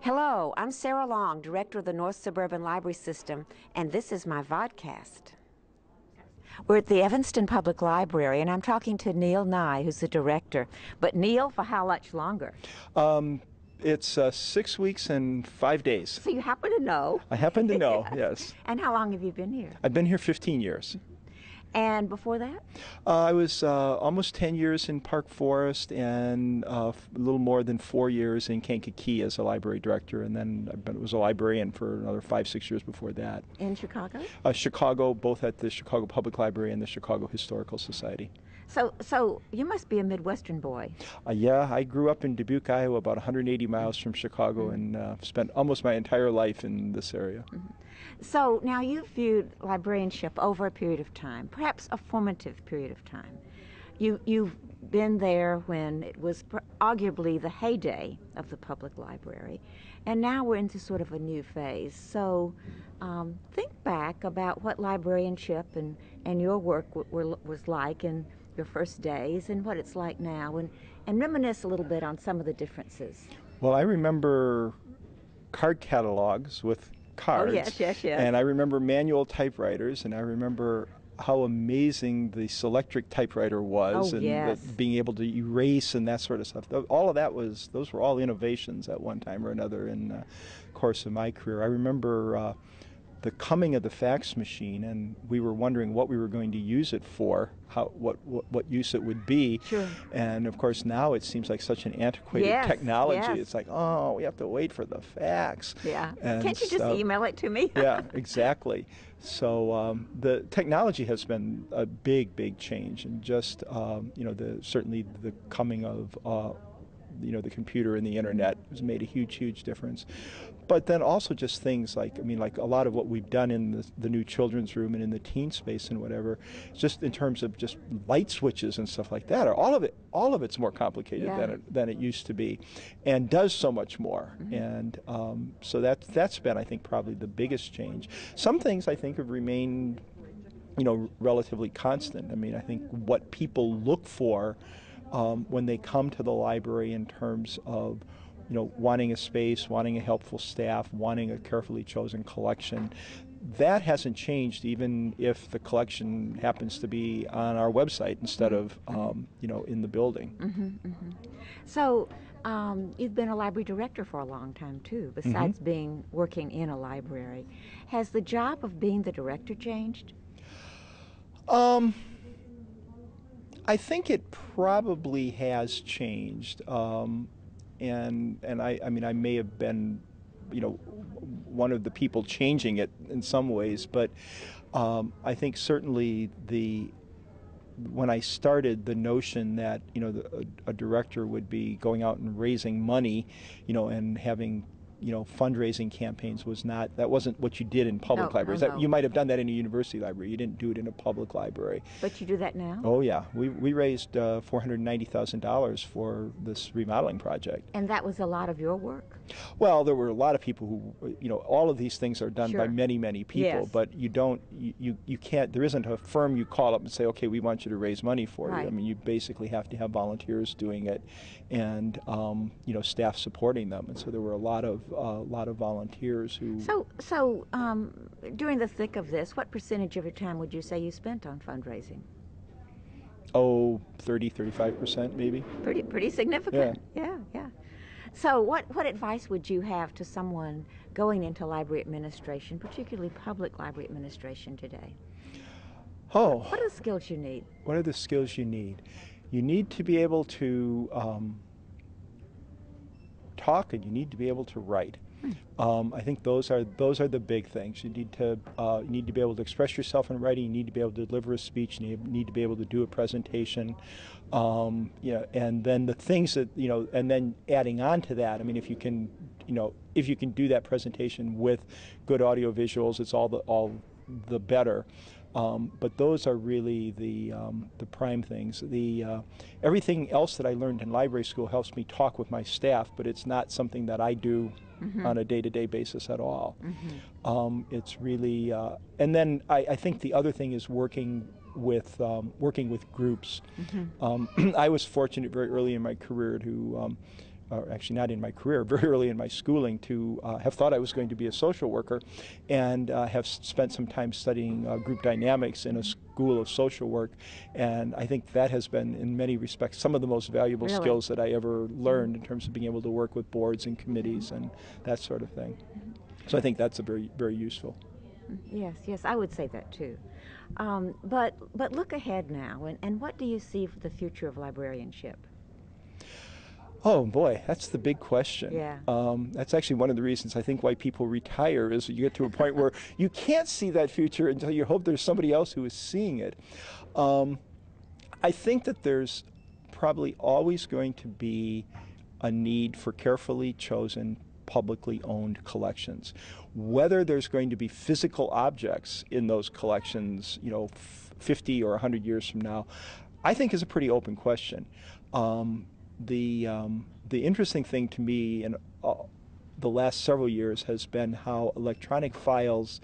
Hello, I'm Sarah Long, Director of the North Suburban Library System, and this is my vodcast. We're at the Evanston Public Library, and I'm talking to Neal Ney, who's the director. But Neal, for how much longer? It's 6 weeks and 5 days. So you happen to know. I happen to know, yes. And how long have you been here? I've been here 15 years. And before that? I was almost 10 years in Park Forest and a little more than 4 years in Kankakee as a library director, and then I was a librarian for another 5-6 years before that. In Chicago? Chicago, both at the Chicago Public Library and the Chicago Historical Society. So you must be a Midwestern boy. Yeah, I grew up in Dubuque, Iowa, about 180 miles from Chicago, and spent almost my entire life in this area. So now you've viewed librarianship over a period of time, perhaps a formative period of time. You've been there when it was arguably the heyday of the public library, and now we're into sort of a new phase. So think back about what librarianship and your work was like in your first days and what it's like now, and reminisce a little bit on some of the differences. Well, I remember card catalogs with cards. Oh, yes. And I remember manual typewriters, and I remember how amazing the Selectric typewriter was, and being able to erase and that sort of stuff. All of that those were all innovations at one time or another in the course of my career. I remember the coming of the fax machine, and we were wondering what we were going to use it for, what use it would be. Sure. And of course now it seems like such an antiquated technology. Yes. It's like, oh, we have to wait for the fax. Yeah. And can't you just email it to me? Yeah, exactly. So the technology has been a big change, and just certainly the coming of the computer and the internet has made a huge difference. But then also just things like a lot of what we've done in the new children's room and in the teen space and whatever, just in terms of just light switches and stuff like that, all of it's more complicated than it used to be, and does so much more. And so that's been, I think, probably the biggest change. Some things I think have remained relatively constant. I think what people look for when they come to the library in terms of wanting a space, wanting a helpful staff, wanting a carefully chosen collection, that hasn't changed, even if the collection happens to be on our website instead of in the building. So you've been a library director for a long time too, besides working in a library. Has the job of being the director changed? I think it probably has changed, and I may have been, one of the people changing it in some ways, but I think certainly when I started, the notion that a director would be going out and raising money, and having fundraising campaigns that wasn't what you did in public libraries. No. You might have done that in a university library. You didn't do it in a public library. But you do that now? Oh yeah, we raised $490,000 for this remodeling project. And that was a lot of your work? Well, there were a lot of people who, all of these things are done by many people, but you can't, there isn't a firm you call up and say, okay, we want you to raise money for you. You basically have to have volunteers doing it, and staff supporting them. And so there were a lot of volunteers who. So during the thick of this, what percentage of your time would you say you spent on fundraising? Oh, 30-35% maybe. Pretty significant. Yeah. So what advice would you have to someone going into library administration, particularly public library administration today? Oh. What are the skills you need? What are the skills you need? You need to be able to talk, and you need to be able to write. I think those are the big things. You need to be able to express yourself in writing. You need to be able to deliver a speech. You need to be able to do a presentation. And then the things that and then adding on to that. If you can do that presentation with good audio visuals, it's all the better. But those are really the prime things. Everything else that I learned in library school helps me talk with my staff, but it's not something that I do on a day-to-day basis at all. It's really, and then I think the other thing is working with groups. I was fortunate very early in my career to or actually not in my career, very early in my schooling, to have thought I was going to be a social worker, and have spent some time studying group dynamics in a school of social work. And I think that has been, in many respects, some of the most valuable Really? skills that I ever learned in terms of being able to work with boards and committees and that sort of thing. So I think that's a very, very useful. Yes, yes, I would say that too. But look ahead now, and what do you see for the future of librarianship? Oh boy, that's the big question. Yeah. That's actually one of the reasons I think why people retire, is you get to a point where you can't see that future until you hope there's somebody else who is seeing it. I think that there's probably always going to be a need for carefully chosen, publicly owned collections. Whether there's going to be physical objects in those collections, 50 or 100 years from now, I think is a pretty open question. The interesting thing to me in the last several years has been how electronic files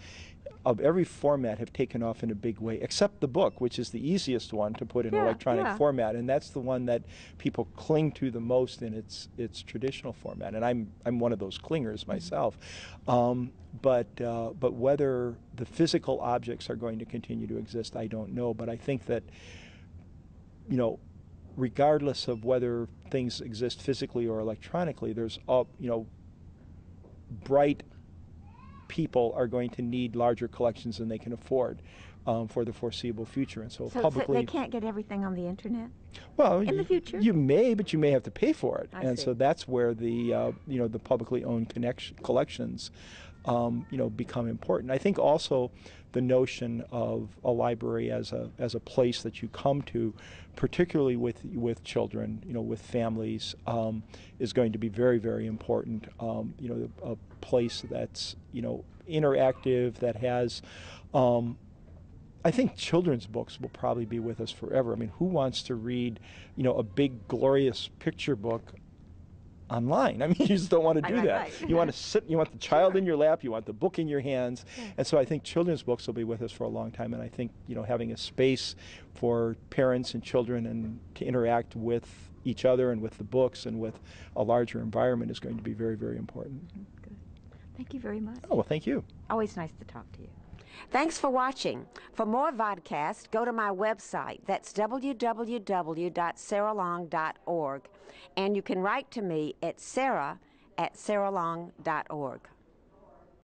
of every format have taken off in a big way, except the book, which is the easiest one to put in electronic format, and that's the one that people cling to the most in its traditional format. And I'm one of those clingers myself. But whether the physical objects are going to continue to exist, I don't know. But I think that, regardless of whether things exist physically or electronically, there's bright people are going to need larger collections than they can afford for the foreseeable future. And so publicly, so they can't get everything on the internet? Well, in the future, you may, but you may have to pay for it. I see. So that's where the the publicly owned collections become important. I think also the notion of a library as a place that you come to, particularly with children, with families, is going to be very, very important. A place that's interactive, that has. I think children's books will probably be with us forever. I mean, who wants to read, a big, glorious picture book online? I mean, you just don't want to do that. Right. You want to sit, you want the child in your lap, you want the book in your hands. And so I think children's books will be with us for a long time. And I think, having a space for parents and children and to interact with each other and with the books and with a larger environment is going to be very, very important. Good. Thank you very much. Oh, well, thank you. Always nice to talk to you. Thanks for watching. For more vodcasts, go to my website. That's www.sarahlong.org. And you can write to me at sarah@sarahlong.org.